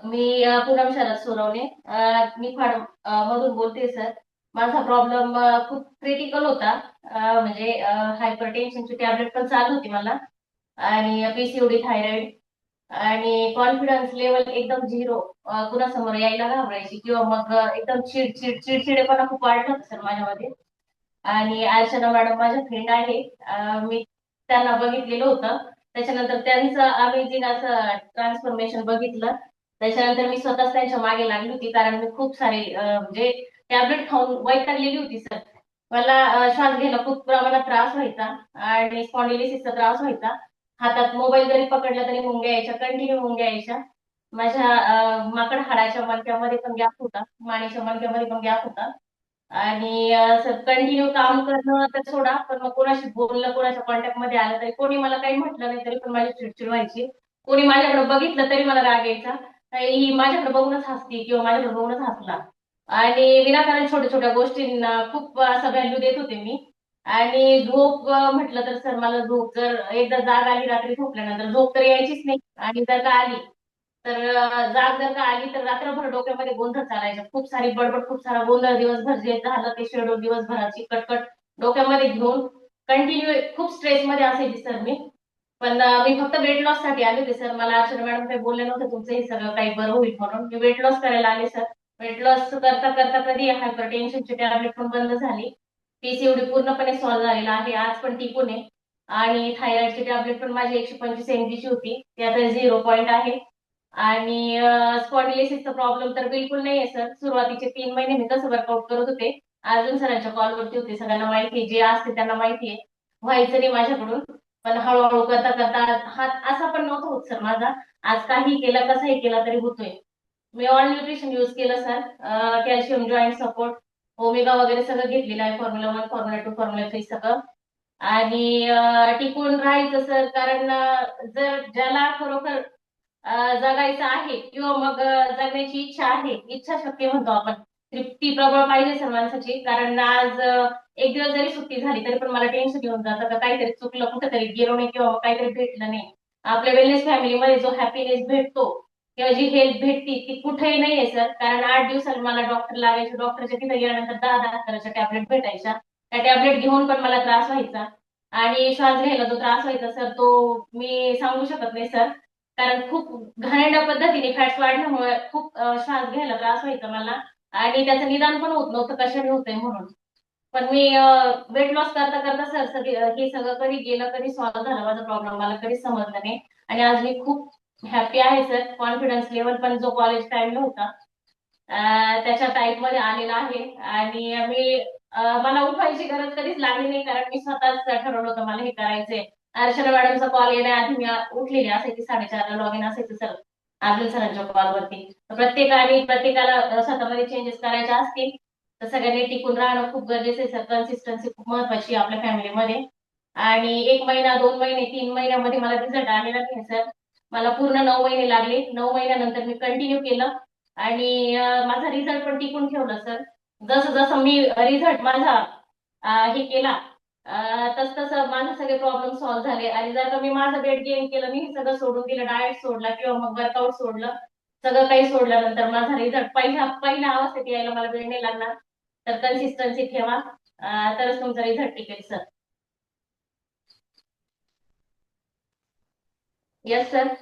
मी पूनम शरद सोनवणे. मी फाड मधून बोलते सर. माझा प्रॉब्लेम खूप क्रिटिकल होता. म्हणजे हायपर टेन्शनची टॅबलेट पण चालू होती मला, आणि पीसीओडी थायरॉइड, आणि कॉन्फिडन्स लेवल एकदम झिरो. कुणासमोर यायला घाबरायची, किंवा मग एकदम चिडचिडेपणा खूप वाढला होता सर माझ्यामध्ये. आणि अर्चना मॅडम माझ्या फ्रेंड आहे. मी त्यांना बघितलेलं होतं. त्याच्यानंतर त्यांचं अमेझिंग असं ट्रान्सफॉर्मेशन बघितलं. त्याच्यानंतर मी स्वतःच त्यांच्या मागे लागली होती, कारण मी खूप सारे म्हणजे टॅबलेट खाऊन वैतागलेली होती सर. मला श्वास घ्यायला खूप प्रमाणात त्रास व्हायचा, आणि स्पॉन्डिलिसिसचा त्रास व्हायचा. हातात मोबाईल जरी पकडला तरी मुंग्या यायच्या, कंटिन्यू मुंग्या यायच्या. माझ्या माकड हाडाच्या मणक्यामध्ये पण गॅप होता, मानेच्या मणक्यामध्ये पण गॅप होता. आणि असं कंटिन्यू काम करणं तर सोडा, पण मग कोणाशी बोलणं, कोणाच्या कॉन्टॅक्ट मध्ये आलं तरी, कोणी मला काही म्हटलं नाही तरी पण माझी चिडचिड व्हायची. कोणी माझ्याकडे बघितलं तरी मला राग यायचा. ही माझ्याकडे बघूनच हसती, किंवा माझ्याकडे बघूनच हसला. आणि विनाकारण छोट्या छोट्या गोष्टींना खूप असं व्हॅल्यू देत होते मी. आणि झोप म्हटलं तर सर, मला झोप जर एकदा जाग आली रात्री झोपल्यानंतर, झोप तर यायचीच नाही. आणि जर का आली तर जाग जर का आली तर रात्रभर डोक्यामध्ये गोंधळ चालायचा, खूप सारी बडबड, खूप सारा गोंधळ. दिवसभर जे झालं ते शेड्यूल दिवसभराची कटकट डोक्यामध्ये घेऊन कंटिन्यू खूप स्ट्रेस मध्ये असायची सर मी. पण मी फक्त वेट लॉस साठी आले होते सर. मला अर्चना मॅडम काही बोलले नव्हते तुमचं हे सगळं काही बरं होईल म्हणून. मी वेट लॉस करायला आले सर. वेट लॉस करता करता कधी हायपर टेन्शनची टॅबलेट पण बंद झाली. पीसीओडी पूर्णपणे सॉल्व्ह झालेला आहे, आज पण टिकून आहे. आणि थायरॉइडची टॅबलेट पण माझी 125 mg ची होती, ती आता 0 पॉईंट आहे. आणि स्पॉन्डिलिसिसचा प्रॉब्लेम तर बिलकुल नाहीये सर. सुरुवातीचे 3 महिने मी कसं वर्कआउट करत होते, अर्जुन सरांच्या कॉलवरती होते, सगळ्यांना माहिती आहे, जे असते त्यांना माहिती आहे. व्हायचं नाही माझ्याकडून. पण हळूहळू करता करता हात असा पण नव्हता होत सर माझा. आज काही केला, कसाही केला तरी होतोय. मी ऑल न्यूट्रिशन यूज केलं sir. Calcium, joint support, omega वगैरे सगळं घेतलेलं आहे. फॉर्म्युला 1, फॉर्म्युला 2, फॉर्म्युला 3 सगळं. आणि टिकून राहायचं सर, कारण जर ज्याला खरोखर जगायचं आहे, किंवा मग जगण्याची इच्छा आहे, इच्छाशक्ती म्हणतो आपण, ती प्रबळ पाहिजे सर माणसाची. कारण आज एक दिवस जरी सुट्टी झाली तरी पण मला टेन्शन येऊन जातं का काहीतरी चुकलं, कुठेतरी गेलो नाही, किंवा मग काहीतरी भेटलं नाही. आपल्या वेलनेस फॅमिलीमध्ये जो हॅपीनेस भेटतो, किंवा जी हेल्थ भेटती, ती कुठेही नाहीये सर. कारण 8 दिवसाला मला डॉक्टर लागायचे, डॉक्टरच्या तिथे गेल्यानंतर 10-10 हजाराच्या टॅबलेट भेटायच्या. त्या टॅबलेट घेऊन पण मला त्रास व्हायचा. आणि श्वास घ्यायला जो त्रास व्हायचा सर, तो मी सांगू शकत नाही सर. कारण खूप घाणेरड्या पद्धतीने फॅट्स वाढल्यामुळे खूप श्वास घ्यायला त्रास व्हायचा मला. आणि त्याचं निदान पण होत नव्हतं कशाने होतंय म्हणून. पण मी वेट लॉस करता करता सर हे सगळं कधी गेलं, कधी सॉल्व्ह झालं माझा प्रॉब्लेम, मला कधीच समजलं नाही. आणि आज मी खूप हॅपी आहे सर. कॉन्फिडन्स लेवल पण जो कॉलेज टाइमला होता त्याच्या टाईप मध्ये आलेला आहे. आणि मी मला उठवायची गरज कधीच लागली नाही, कारण मी स्वतःच ठरवलं होतं मला हे करायचंय. अर्चना मॅडमचा कॉल येण्याआधी मी उठलेली असायची, 4:30ला लॉग इन असायचं सर अर्जुन सरांच्या कॉलवरती. प्रत्येकाला स्वतःमध्ये चेंजेस करायचे असतील तर सगळ्यांनी टिकून राहणं खूप गरजेचं आहे सर. कन्सिस्टन्सी खूप महत्वाची आहे आपल्या फॅमिलीमध्ये. आणि 1 महिना, 2 महिने, 3 महिन्यामध्ये मला रिझल्ट आलेला नाही सर. मला पूर्ण 9 महिने लागले. 9 महिन्यानंतर मी कंटिन्यू केलं. आणि माझा रिझल्ट पण टिकून ठेवला सर. जसं जसं मी रिझल्ट माझा हे केला, तस तसं माझे सगळे प्रॉब्लेम सॉल्व्ह झाले. आणि जर का मी माझं वेट गेन केलं, मी हे सगळं सोडून दिलं, डाएट सोडला, किंवा मग वर्कआउट सोडलं, सगळं काही सोडल्यानंतर माझा रिझल्ट पहिल्या अवस्थेत यायला मला वेळ नाही लागणार. तर कन्सिस्टन्सी ठेवा, तरच तुमचा रिझल्ट टिकेल सर. Yes sir.